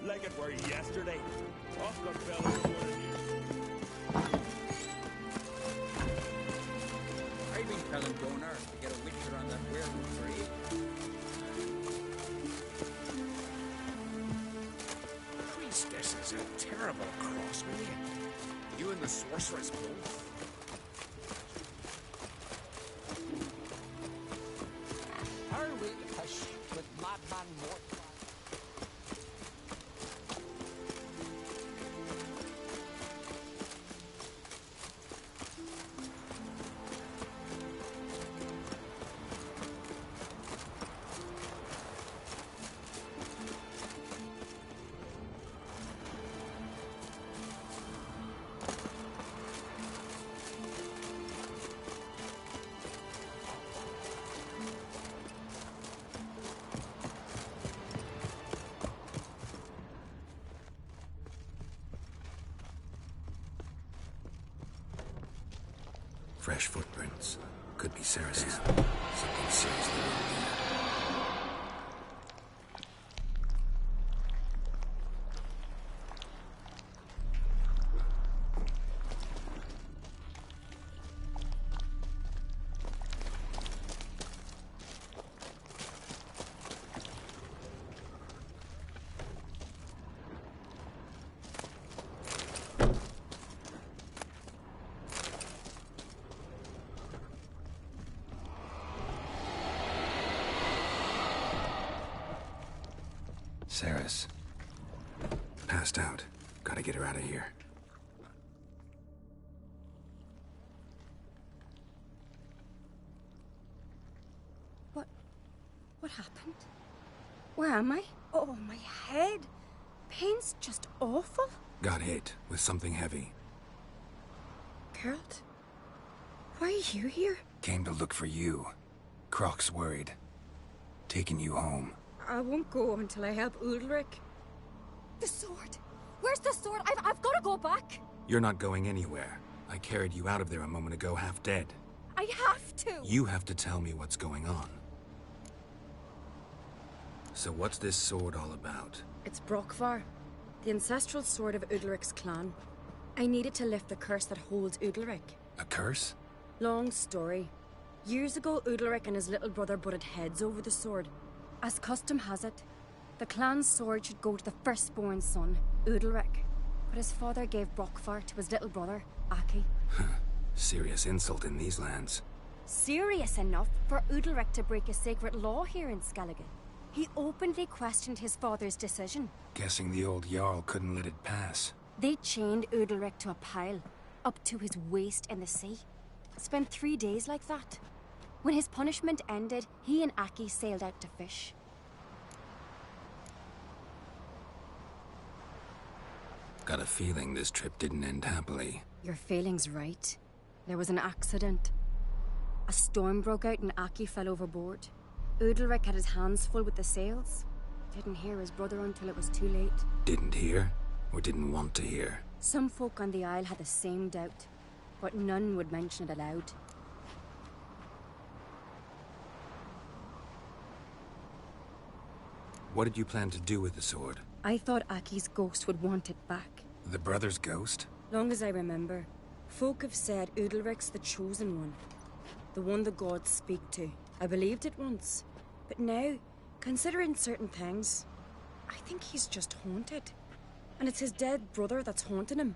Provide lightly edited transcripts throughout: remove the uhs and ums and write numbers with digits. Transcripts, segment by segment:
Like it were yesterday. Oh, good fellas, what are you? I've been telling Donor to get a witcher on that werewolf trade. Priestess is a terrible cross, will you? You and the sorceress both. Her will push with madman Mort. Fresh footprints. Could be Cerys. Something seriously wrong here. Cerys. Passed out. Gotta get her out of here. What happened? Where am I? Oh, my head. Pain's just awful. Got hit with something heavy. Geralt? Why are you here? Came to look for you. Croc's worried. Taking you home. I won't go until I help Udalric. The sword! Where's the sword? I've got to go back! You're not going anywhere. I carried you out of there a moment ago, half dead. I have to! You have to tell me what's going on. So what's this sword all about? It's Brokvar, the ancestral sword of Udalric's clan. I needed to lift the curse that holds Udalric. A curse? Long story. Years ago, Udalric and his little brother butted heads over the sword. As custom has it, the clan's sword should go to the firstborn son, Udalric. But his father gave Brokvar to his little brother, Aki. Serious insult in these lands. Serious enough for Udalric to break a sacred law here in Skellige. He openly questioned his father's decision. Guessing the old Jarl couldn't let it pass. They chained Udalric to a pile, up to his waist in the sea. Spent 3 days like that. When his punishment ended, he and Aki sailed out to fish. Got a feeling this trip didn't end happily. Your feeling's right. There was an accident. A storm broke out and Aki fell overboard. Udalric had his hands full with the sails. Didn't hear his brother until it was too late. Didn't hear? Or didn't want to hear? Some folk on the Isle had the same doubt, but none would mention it aloud. What did you plan to do with the sword? I thought Aki's ghost would want it back. The brother's ghost? Long as I remember, folk have said Udalric's the chosen one. The one the gods speak to. I believed it once. But now, considering certain things, I think he's just haunted. And it's his dead brother that's haunting him.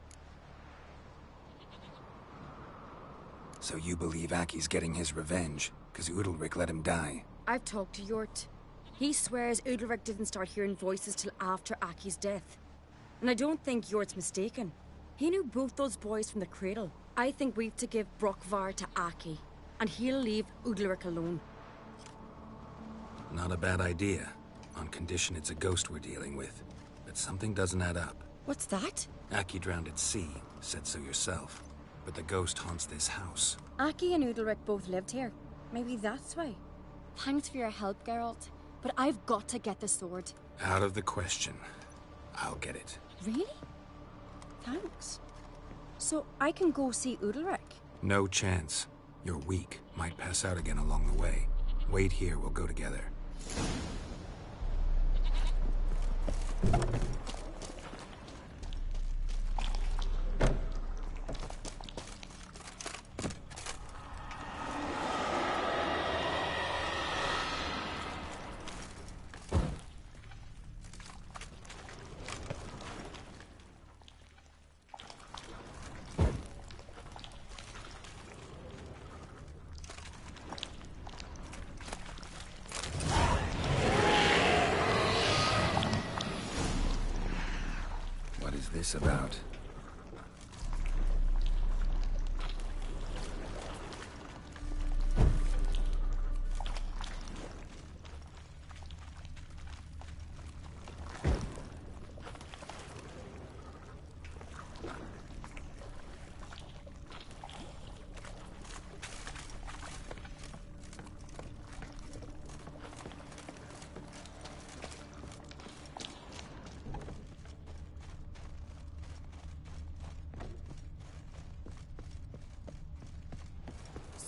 So you believe Aki's getting his revenge, because Udalric let him die? I've talked to Yort. He swears Udalric didn't start hearing voices till after Aki's death. And I don't think Yort's mistaken. He knew both those boys from the cradle. I think we've to give Brokvar to Aki, and he'll leave Udalric alone. Not a bad idea, on condition it's a ghost we're dealing with. But something doesn't add up. What's that? Aki drowned at sea, said so yourself. But the ghost haunts this house. Aki and Udalric both lived here. Maybe that's why. Thanks for your help, Geralt. But I've got to get the sword. Out of the question. I'll get it. Really? Thanks. So I can go see Udalric? No chance. You're weak. Might pass out again along the way. Wait here, we'll go together. is this about?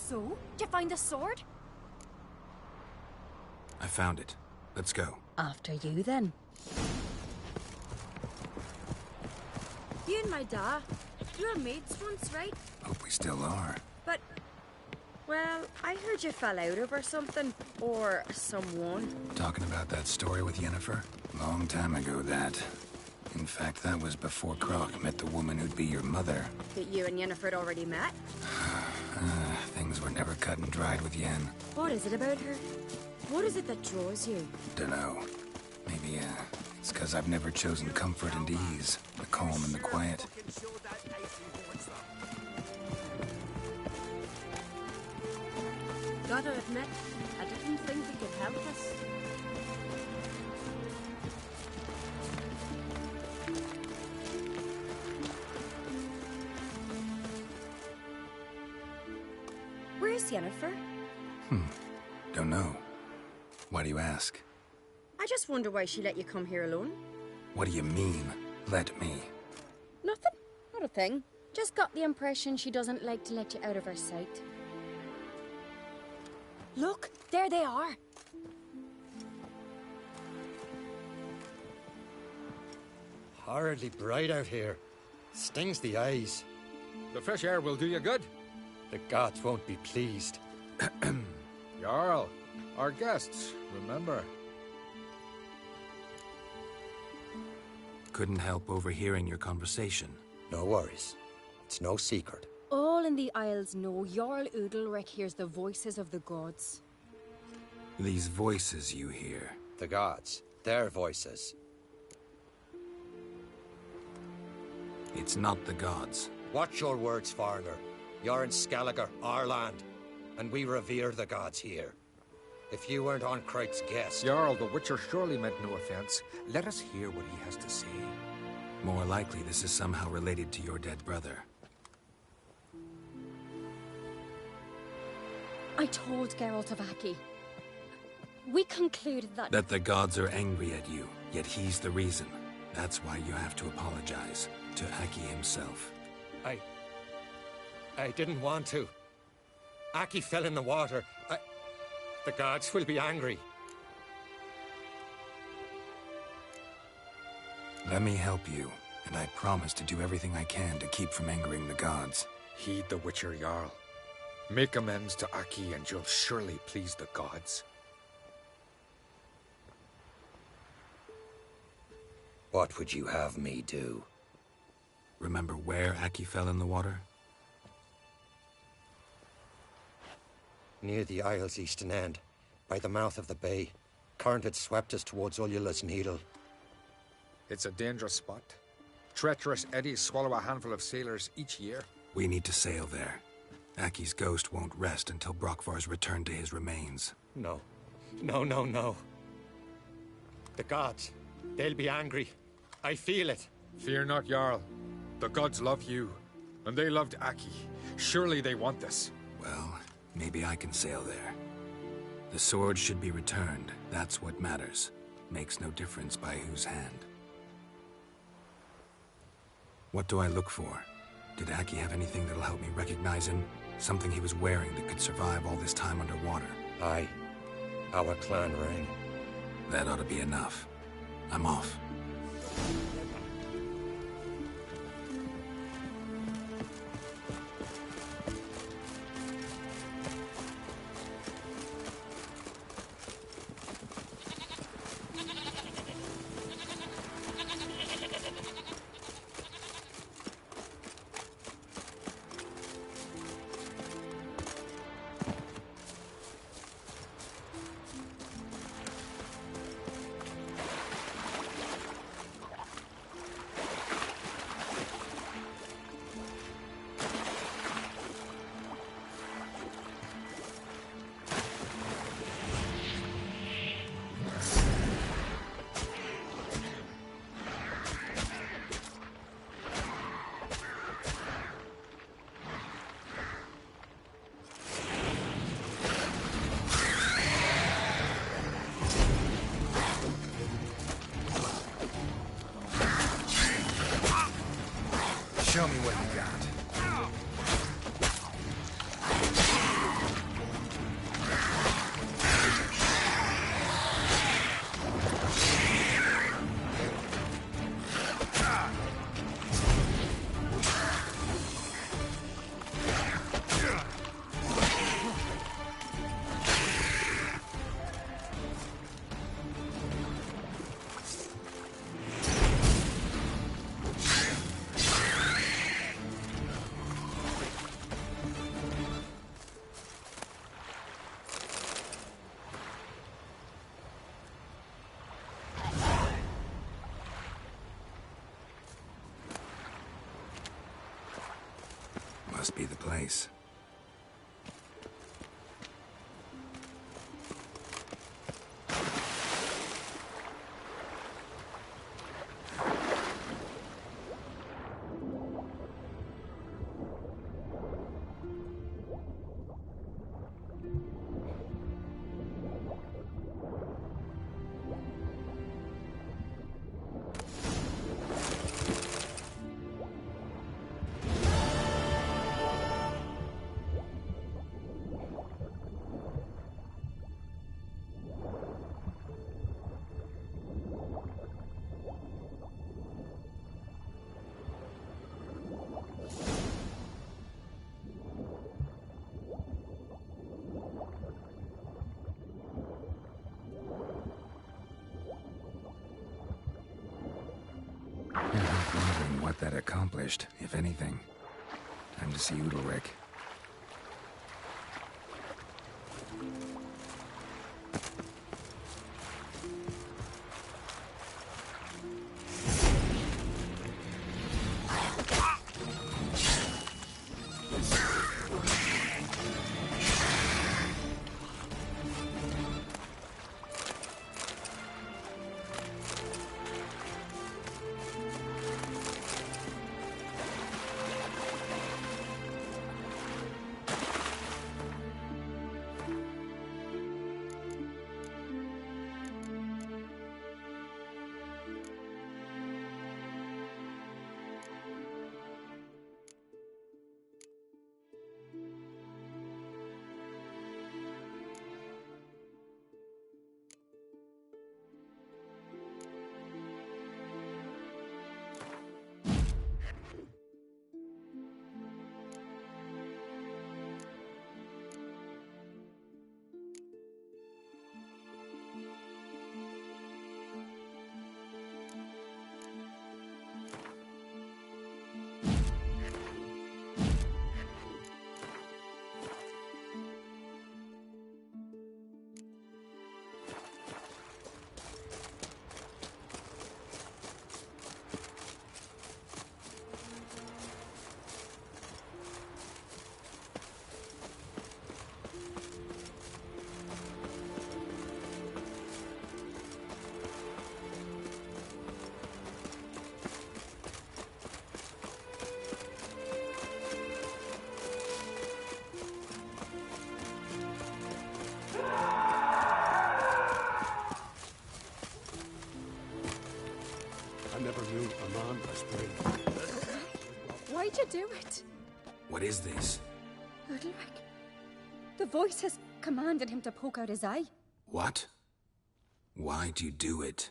So, did you find the sword? I found it. Let's go. After you, then. You and my da, you were mates once, right? Hope we still are. But, well, I heard you fell out over something. Or someone. Talking about that story with Yennefer? Long time ago, that. In fact, that was before Croc met the woman who'd be your mother. That you and Yennefer had already met? Things were never cut and dried with Yen. What is it about her? What is it that draws you? Dunno. Maybe, it's because I've never chosen comfort and ease. The calm and the quiet. Gotta admit, I didn't think you could help us. Where's Yennefer? Don't know. Why do you ask? I just wonder why she let you come here alone. What do you mean, let me? Nothing. Not a thing. Just got the impression she doesn't like to let you out of her sight. Look, there they are. Horridly bright out here. Stings the eyes. The fresh air will do you good. The gods won't be pleased. Jarl, our guests, remember. Couldn't help overhearing your conversation. No worries. It's no secret. All in the Isles know Jarl Udalric hears the voices of the gods. These voices you hear. The gods. Their voices. It's not the gods. Watch your words, foreigner. You're in Skelliger, our land, and we revere the gods here. If you weren't on Crite's guest... Jarl, the Witcher surely meant no offense. Let us hear what he has to say. More likely this is somehow related to your dead brother. I told Geralt of Aki. We concluded that... That the gods are angry at you, yet he's the reason. That's why you have to apologize to Aki himself. I didn't want to. Aki fell in the water. The gods will be angry. Let me help you, and I promise to do everything I can to keep from angering the gods. Heed the Witcher, Jarl. Make amends to Aki and you'll surely please the gods. What would you have me do? Remember where Aki fell in the water? Near the Isle's eastern end, by the mouth of the bay. Current had swept us towards Ullula's Needle. It's a dangerous spot. Treacherous eddies swallow a handful of sailors each year. We need to sail there. Aki's ghost won't rest until Brokvar's returned to his remains. No. No. The gods, they'll be angry. I feel it. Fear not, Jarl. The gods love you, and they loved Aki. Surely they want this. Well, maybe I can sail there. The sword should be returned. That's what matters. Makes no difference by whose hand. What do I look for? Did Aki have anything that'll help me recognize him? Something he was wearing that could survive all this time underwater? Aye. Our clan ring. That ought to be enough. I'm off. Show me what you got. Must be the place. Wondering what that accomplished, if anything. Time to see Udalric. Why'd you do it? What is this? Udalric. The voice has commanded him to poke out his eye. What? Why'd you do it?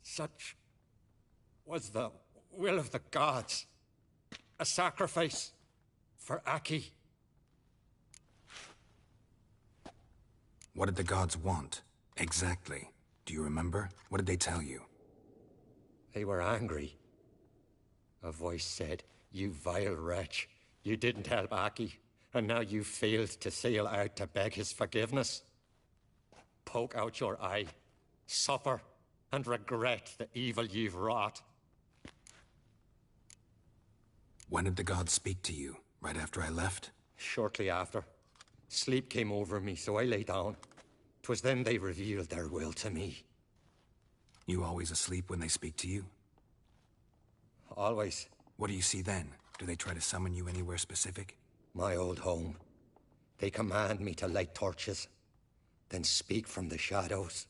Such was the will of the gods. A sacrifice for Aki. What did the gods want? Exactly. Do you remember? What did they tell you? They were angry. A voice said, "You vile wretch, you didn't help Aki, and now you failed to sail out to beg his forgiveness. Poke out your eye, suffer, and regret the evil you've wrought." When did the gods speak to you? Right after I left? Shortly after. Sleep came over me, so I lay down. 'Twas then they revealed their will to me. You always asleep when they speak to you? Always. What do you see then? Do they try to summon you anywhere specific? My old home. They command me to light torches, then speak from the shadows.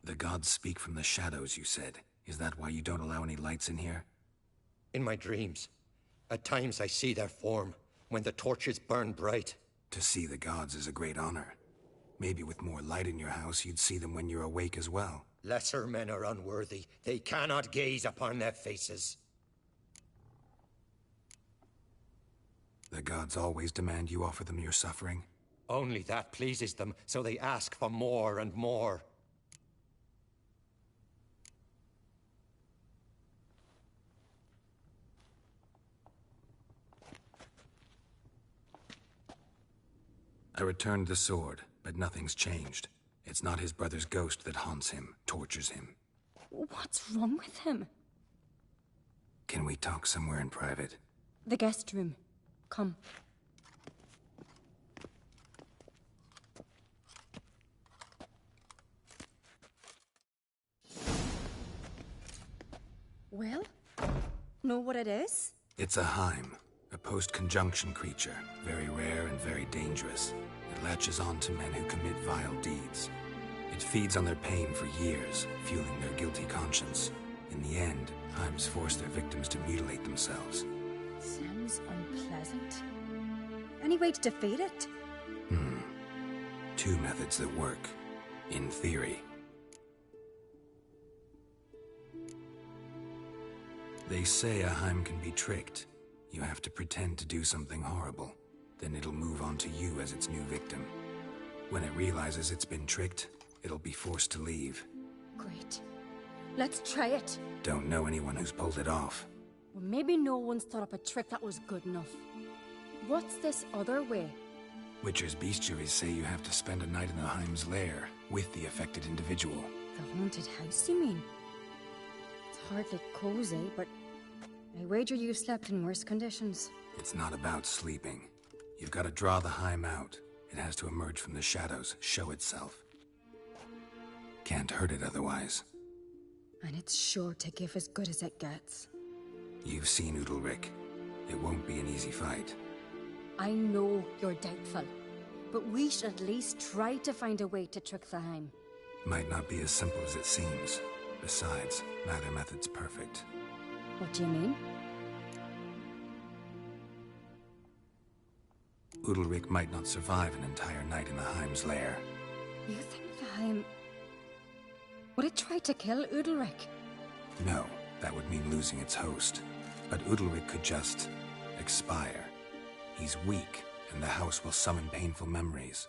The gods speak from the shadows, you said. Is that why you don't allow any lights in here? In my dreams, at times I see their form, when the torches burn bright. To see the gods is a great honor. Maybe with more light in your house, you'd see them when you're awake as well. Lesser men are unworthy. They cannot gaze upon their faces. The gods always demand you offer them your suffering? Only that pleases them, so they ask for more and more. I returned the sword, but nothing's changed. It's not his brother's ghost that haunts him, tortures him. What's wrong with him? Can we talk somewhere in private? The guest room. Come. Well, know what it is? It's a Heim, a post-conjunction creature, very rare and very dangerous. It latches on to men who commit vile deeds. It feeds on their pain for years, fueling their guilty conscience. In the end, Heims force their victims to mutilate themselves. Sounds unpleasant. Any way to defeat it? Two methods that work, in theory. They say a Heim can be tricked. You have to pretend to do something horrible. Then it'll move on to you as its new victim. When it realizes it's been tricked, it'll be forced to leave. Great. Let's try it. Don't know anyone who's pulled it off. Well, maybe no one's thought up a trick that was good enough. What's this other way? Witcher's bestiaries say you have to spend a night in the Heim's lair with the affected individual. The haunted house, you mean? It's hardly cozy, but I wager you've slept in worse conditions. It's not about sleeping. You've got to draw the Heim out. It has to emerge from the shadows, show itself. Can't hurt it otherwise. And it's sure to give as good as it gets. You've seen Udalric. It won't be an easy fight. I know you're doubtful, but we should at least try to find a way to trick the Heim. Might not be as simple as it seems. Besides, neither method's perfect. What do you mean? Udalric might not survive an entire night in the Heim's lair. You think the Heim... would it try to kill Udalric? No, that would mean losing its host. But Udalric could just... expire. He's weak, and the house will summon painful memories.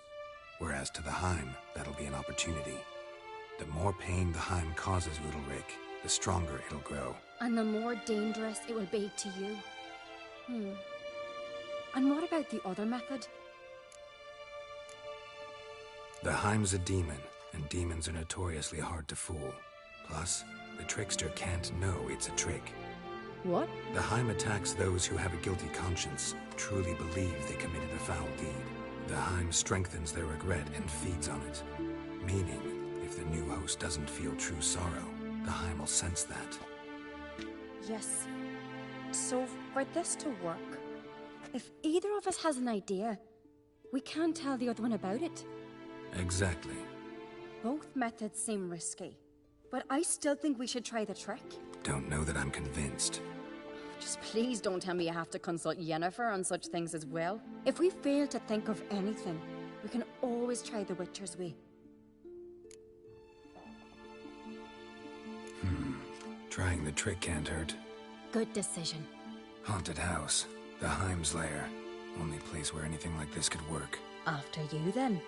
Whereas to the Heim, that'll be an opportunity. The more pain the Heim causes Udalric, the stronger it'll grow. And the more dangerous it will be to you. And what about the other method? The Heim's a demon, and demons are notoriously hard to fool. Plus, the trickster can't know it's a trick. What? The Heim attacks those who have a guilty conscience, truly believe they committed a foul deed. The Heim strengthens their regret and feeds on it. Meaning, if the new host doesn't feel true sorrow, the Heim will sense that. Yes. So, for this to work, if either of us has an idea, we can't tell the other one about it. Exactly. Both methods seem risky, but I still think we should try the trick. Don't know that I'm convinced. Just please don't tell me you have to consult Yennefer on such things as well. If we fail to think of anything, we can always try the Witcher's way. Trying the trick can't hurt. Good decision. Haunted house. The Heim's lair. Only place where anything like this could work. After you, then.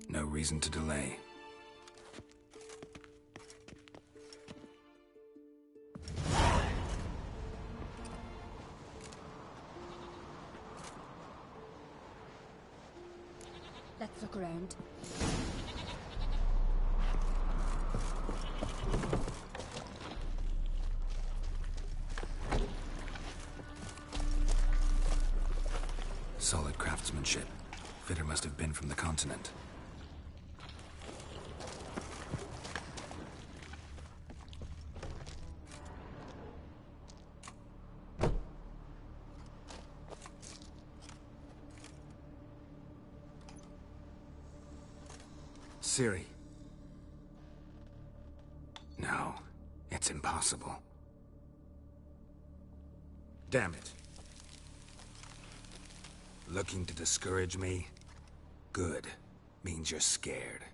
No reason to delay. Let's look around. Solid craftsmanship. Fitter must have been from the continent. Cerys. No, it's impossible. Damn it. Looking to discourage me? Good. Means you're scared.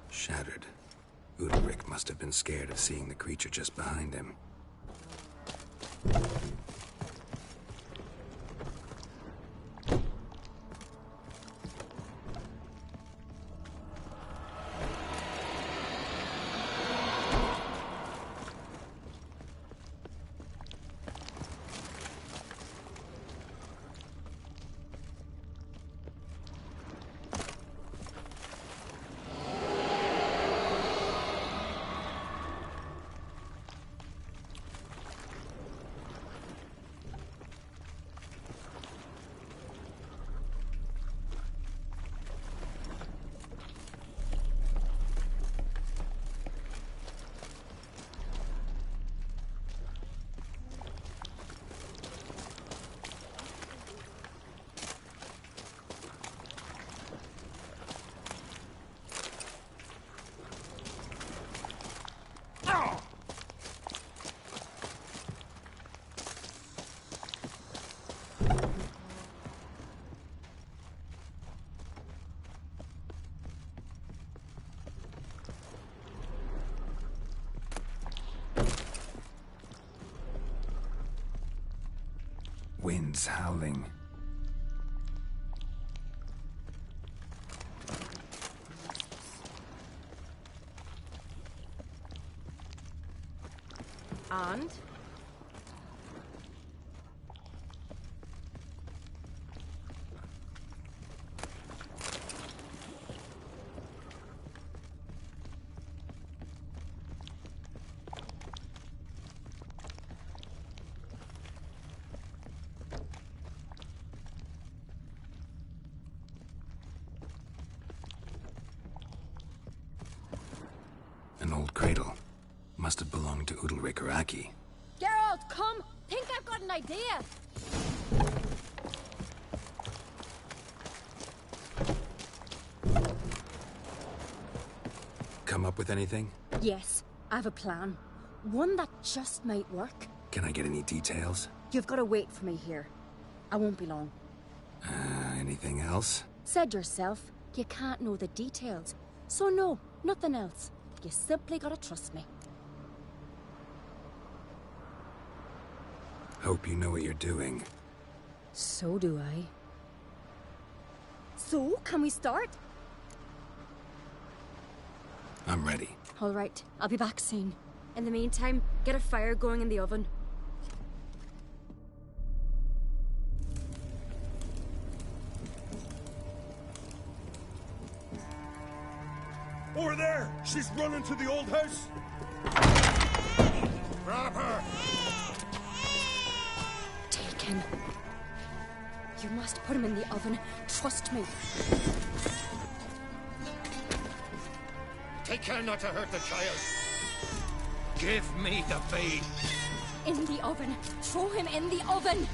Shattered. Udalric must have been scared of seeing the creature just behind him. Winds howling. And? An old cradle. Must have belonged to Udalric or Aki. Geralt, come! Think I've got an idea! Come up with anything? Yes, I have a plan. One that just might work. Can I get any details? You've got to wait for me here. I won't be long. Anything else? Said yourself, you can't know the details. So no, nothing else. You simply gotta trust me. Hope you know what you're doing. So do I. So, can we start? I'm ready. All right, I'll be back soon. In the meantime, get a fire going in the oven. Over there! She's running to the old house! Grab her! Take him. You must put him in the oven. Trust me. Take care not to hurt the child. Give me the babe. In the oven. Throw him in the oven.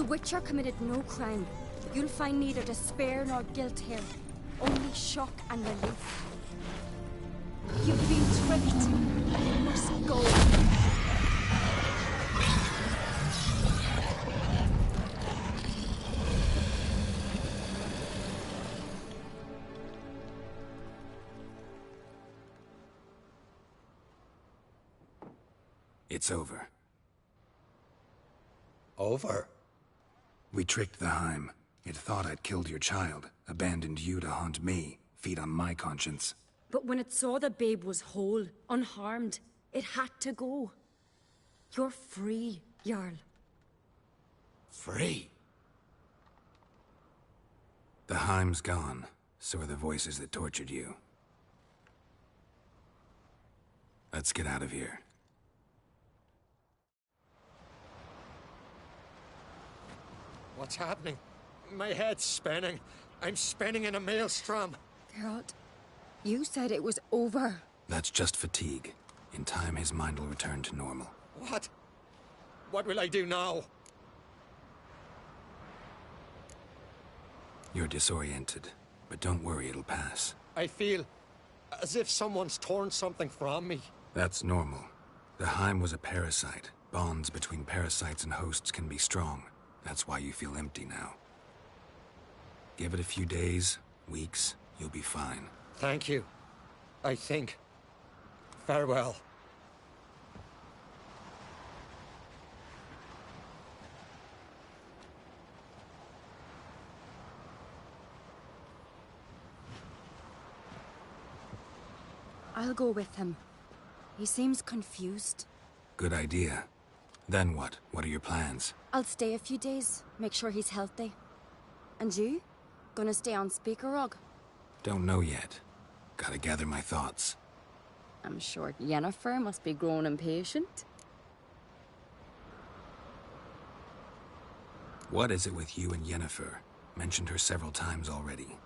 The Witcher committed no crime. You'll find neither despair nor guilt here. Only shock and relief. You've been tricked. You must go. It's over. Over? We tricked the Heim. It thought I'd killed your child, abandoned you to haunt me, feed on my conscience. But when it saw the babe was whole, unharmed, it had to go. You're free, Jarl. Free? The Heim's gone, so are the voices that tortured you. Let's get out of here. What's happening? My head's spinning. I'm spinning in a maelstrom. Geralt, you said it was over. That's just fatigue. In time, his mind will return to normal. What? What will I do now? You're disoriented, but don't worry, it'll pass. I feel as if someone's torn something from me. That's normal. The Heim was a parasite. Bonds between parasites and hosts can be strong. That's why you feel empty now. Give it a few days, weeks, you'll be fine. Thank you. I think. Farewell. I'll go with him. He seems confused. Good idea. Then what? What are your plans? I'll stay a few days, make sure he's healthy. And you? Gonna stay on Speaker Rog? Don't know yet. Gotta gather my thoughts. I'm sure Yennefer must be growing impatient. What is it with you and Yennefer? Mentioned her several times already.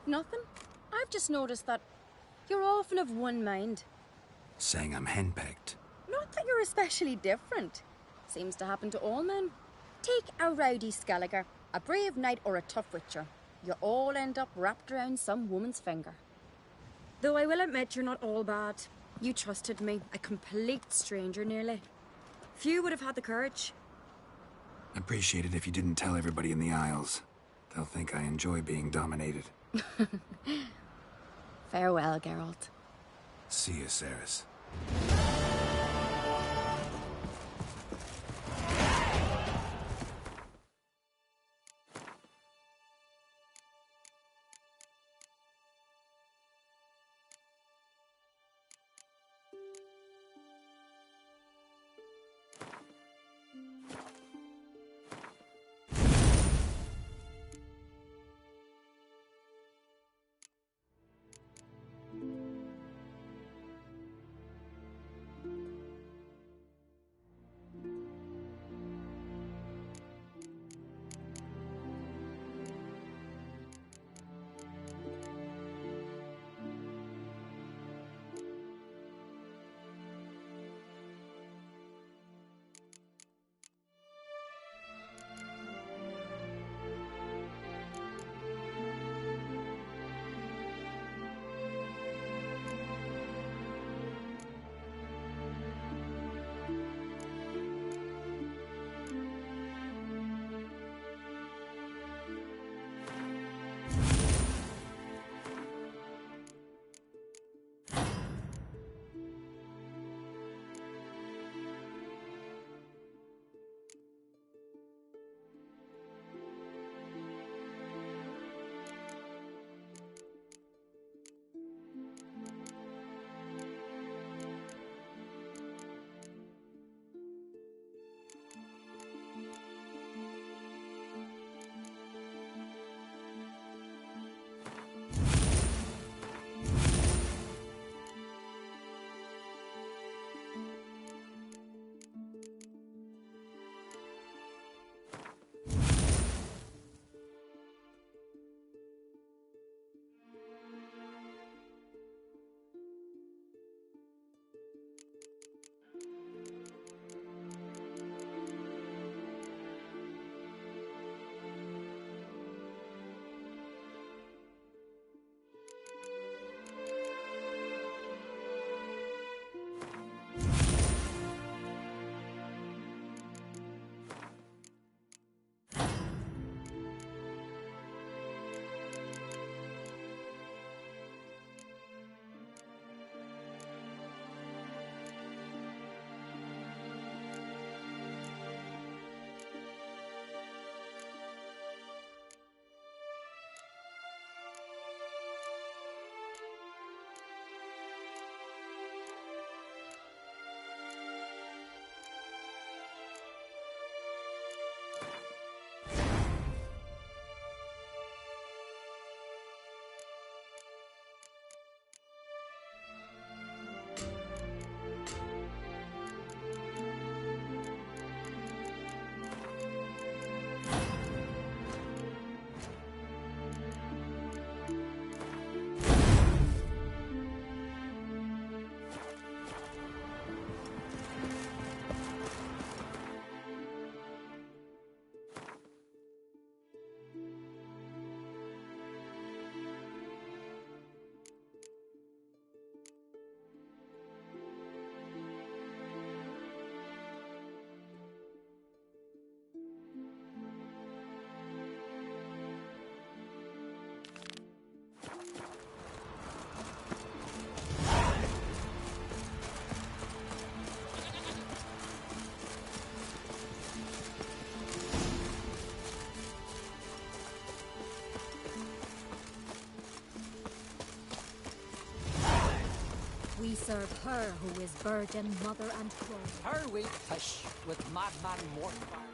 Nothing. I've just noticed that you're often of one mind. Saying I'm henpecked. Not that you're especially different. Seems to happen to all men. Take a rowdy Skelliger, a brave knight or a tough witcher. You all end up wrapped around some woman's finger. Though I will admit you're not all bad. You trusted me, a complete stranger nearly. Few would have had the courage. Appreciate it if you didn't tell everybody in the Isles. They'll think I enjoy being dominated. Farewell, Geralt. See you, Cerys. We serve her who is virgin, mother, and crone. Her we push with madman mortifier.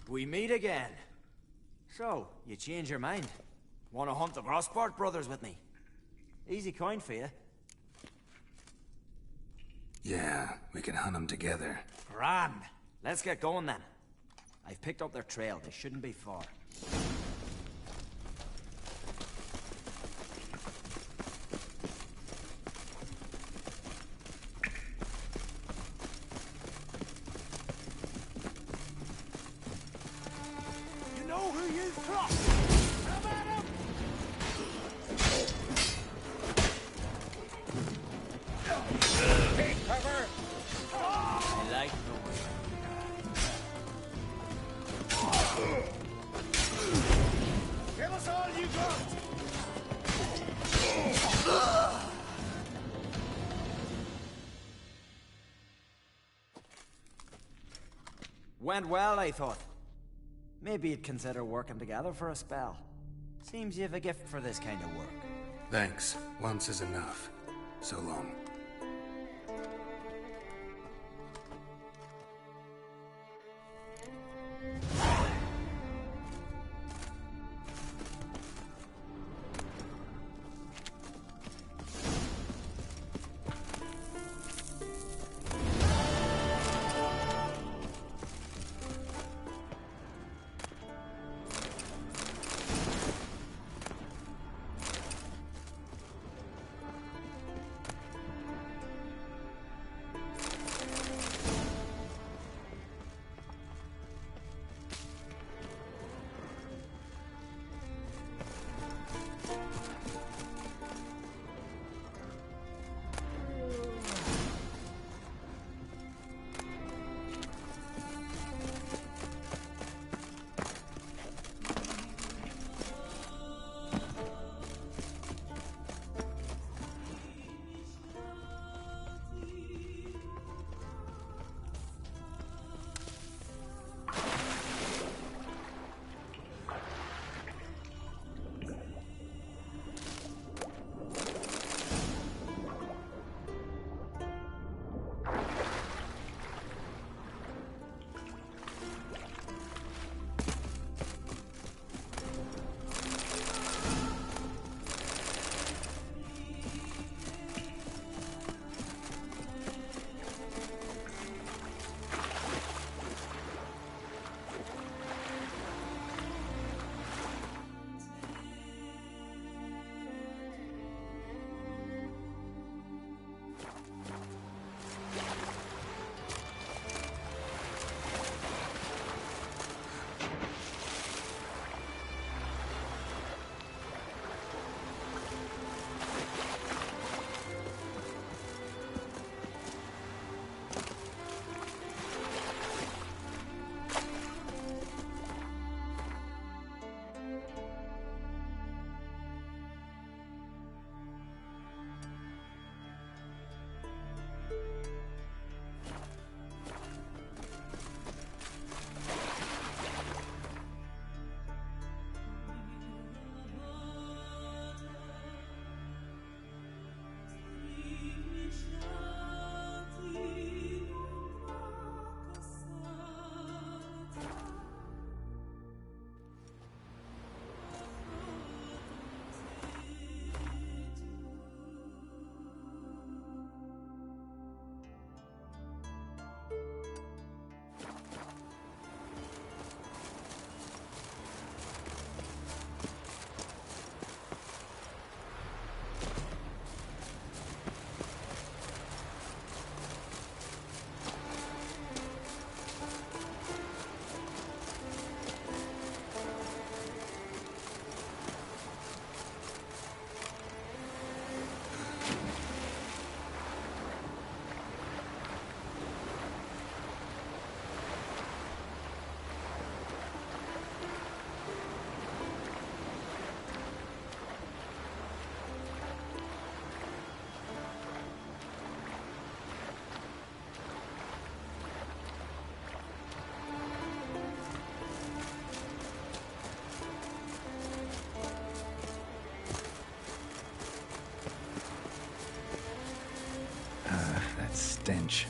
We meet again. So, you change your mind? Want to hunt the Grossport brothers with me? Easy coin for you. Yeah, we can hunt them together. Grand. Let's get going then. I've picked up their trail. They shouldn't be far. You know who you trust! Come at him! Take cover! I like Give us all you got! Went well, I thought. Maybe you'd consider working together for a spell. Seems you have a gift for this kind of work. Thanks. Once is enough. So long. Stench.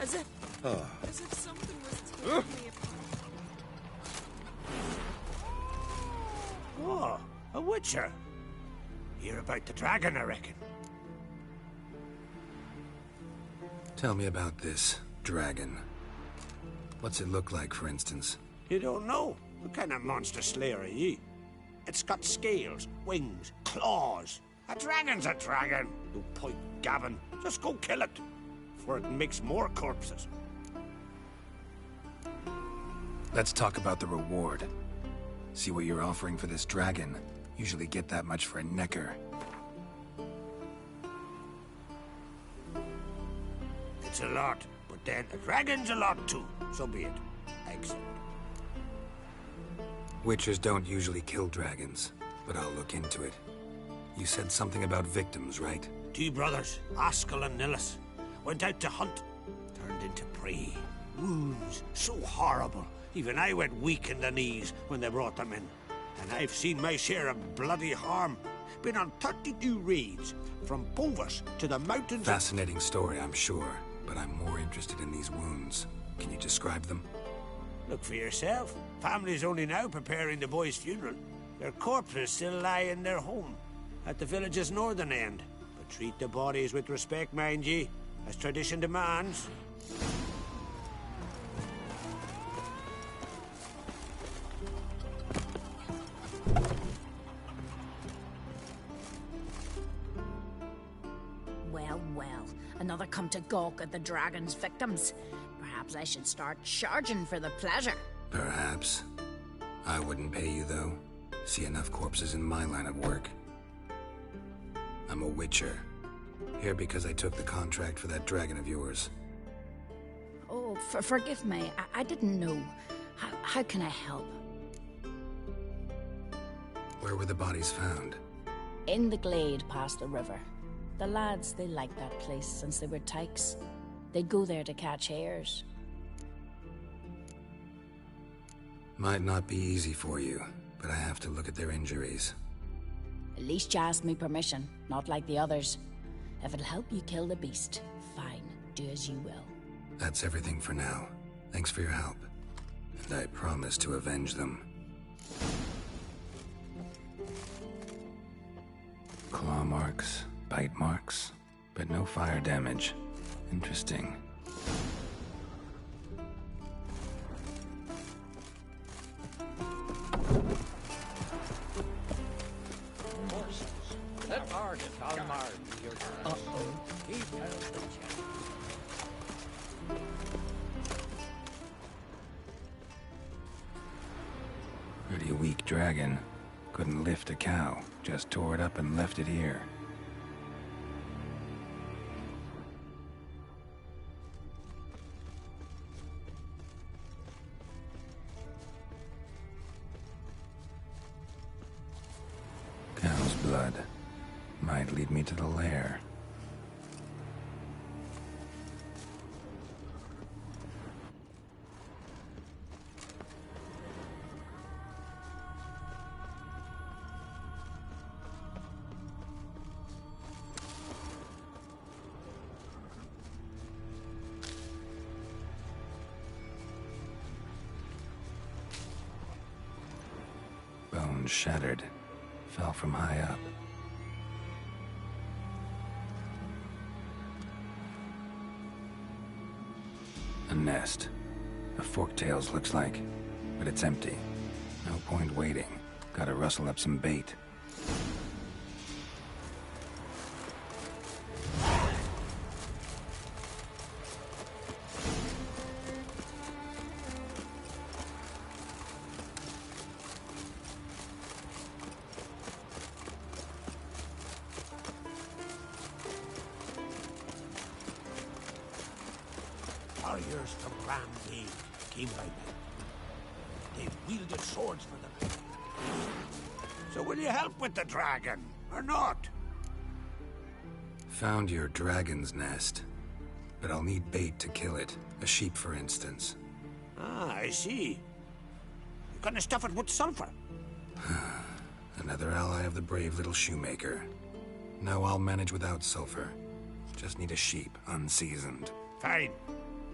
As if something was tearing me apart. Oh, a witcher. Hear about the dragon, I reckon. Tell me about this dragon. What's it look like, for instance? You don't know? What kind of monster slayer are ye? It's got scales, wings, claws. A dragon's a dragon. You point Gavin. Just go kill it, before it makes more corpses. Let's talk about the reward. See what you're offering for this dragon. Usually get that much for a necker. It's a lot, but then a dragon's a lot too. So be it. I accept. Witchers don't usually kill dragons, but I'll look into it. You said something about victims, right? 2 brothers, Askell and Nillis, went out to hunt. Turned into prey. Wounds so horrible. Even I went weak in the knees when they brought them in. And I've seen my share of bloody harm. Been on 32 raids, from Povus to the mountains. Fascinating story, I'm sure, but I'm more interested in these wounds. Can you describe them? Look for yourself. Family's only now preparing the boy's funeral. Their corpses still lie in their home, at the village's northern end. But treat the bodies with respect, mind ye, as tradition demands. Well, another come to gawk at the dragon's victims. Perhaps I should start charging for the pleasure. Perhaps. I wouldn't pay you, though. See enough corpses in my line of work. I'm a witcher. Here because I took the contract for that dragon of yours. Oh, forgive me. I didn't know. How can I help? Where were the bodies found? In the glade past the river. The lads, they liked that place since they were tykes. They'd go there to catch hares. Might not be easy for you, but I have to look at their injuries. At least you asked me permission, not like the others. If it'll help you kill the beast, fine. Do as you will. That's everything for now. Thanks for your help. And I promise to avenge them. Claw marks, bite marks, but no fire damage. Interesting. Let Ard Talmar be your choice. He held the chance. Pretty weak dragon. Couldn't lift a cow. Just tore it up and left it here. Cow's blood. Might lead me to the lair. Bones shattered. Fell from high up. A nest. A forktails looks like, but it's empty. No point waiting. Gotta rustle up some bait. Warriors from Grand Gate came by me. They wielded swords for them. So will you help with the dragon, or not? Found your dragon's nest. But I'll need bait to kill it. A sheep, for instance. Ah, I see. You're gonna stuff it with sulfur. Another ally of the brave little shoemaker. No, I'll manage without sulfur. Just need a sheep, unseasoned. Fine.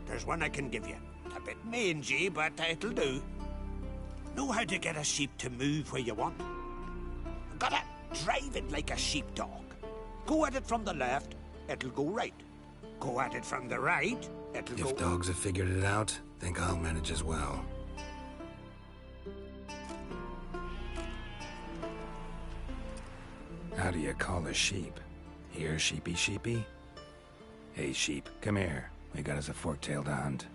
There's one I can give you. A bit mangy, but it'll do. Know how to get a sheep to move where you want. Gotta drive it like a sheepdog. Go at it from the left, it'll go right. Go at it from the right, it'll go... If dogs have figured it out, think I'll manage as well. How do you call a sheep? Here, sheepy sheepy? Hey, sheep, come here. We got us a fork-tailed hound.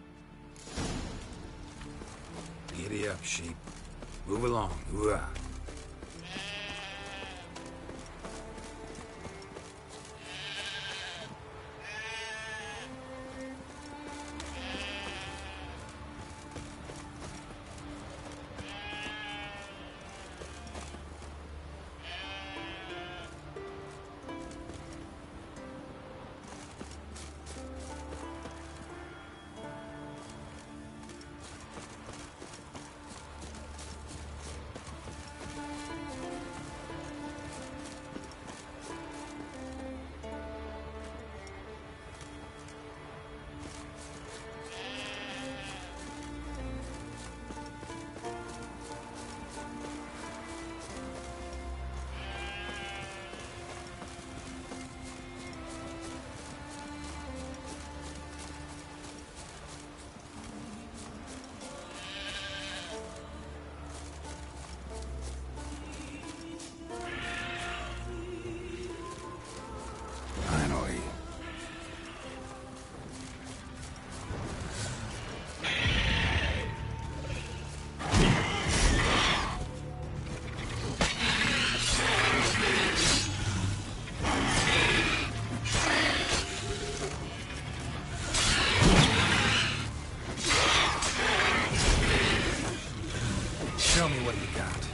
Giddy up, sheep. Move along. Ooh-ah. Show me what you got.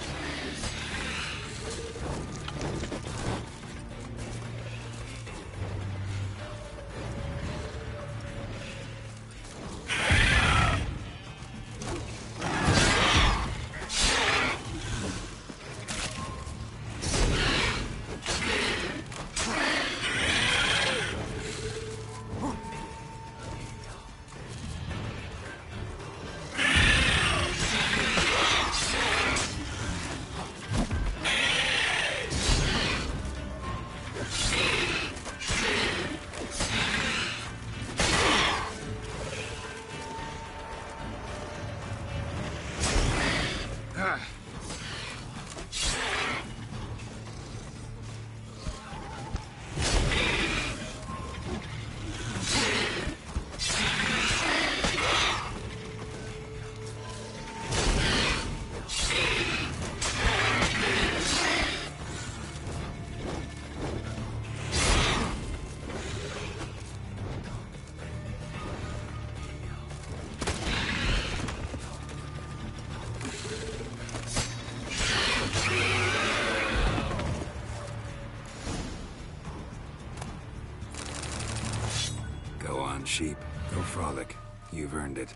Sheep, go frolic. You've earned it.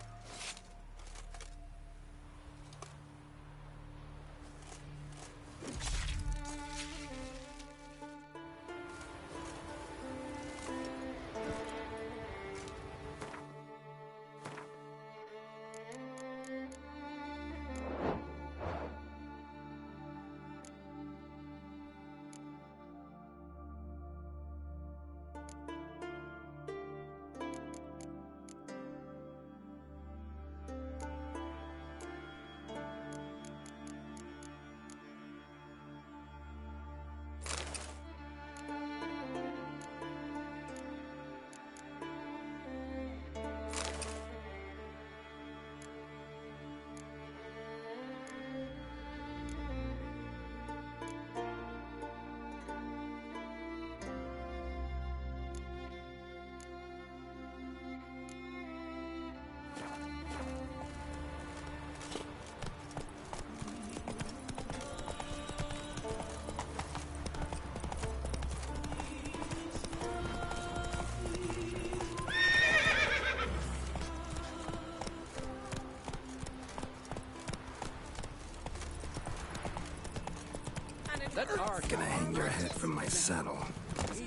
Gonna hang your head from my saddle.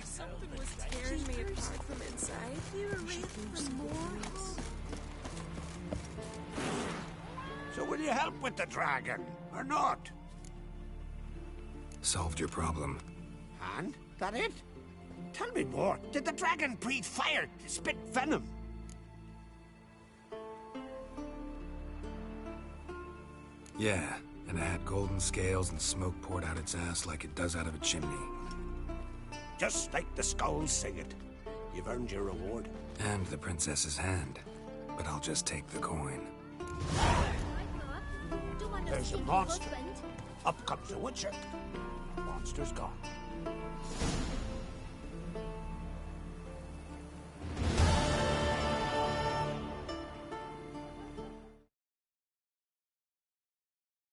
Something was tearing me apart from inside. You were raped from more. Will you help with the dragon, or not? Solved your problem. And? That it? Tell me more. Did the dragon breathe fire, spit venom? Yeah, and it had golden scales and smoke poured out its ass like it does out of a chimney. Just like the skulls sing it. You've earned your reward. And the princess's hand. But I'll just take the coin. There's a monster. Up comes the Witcher. Monster's gone.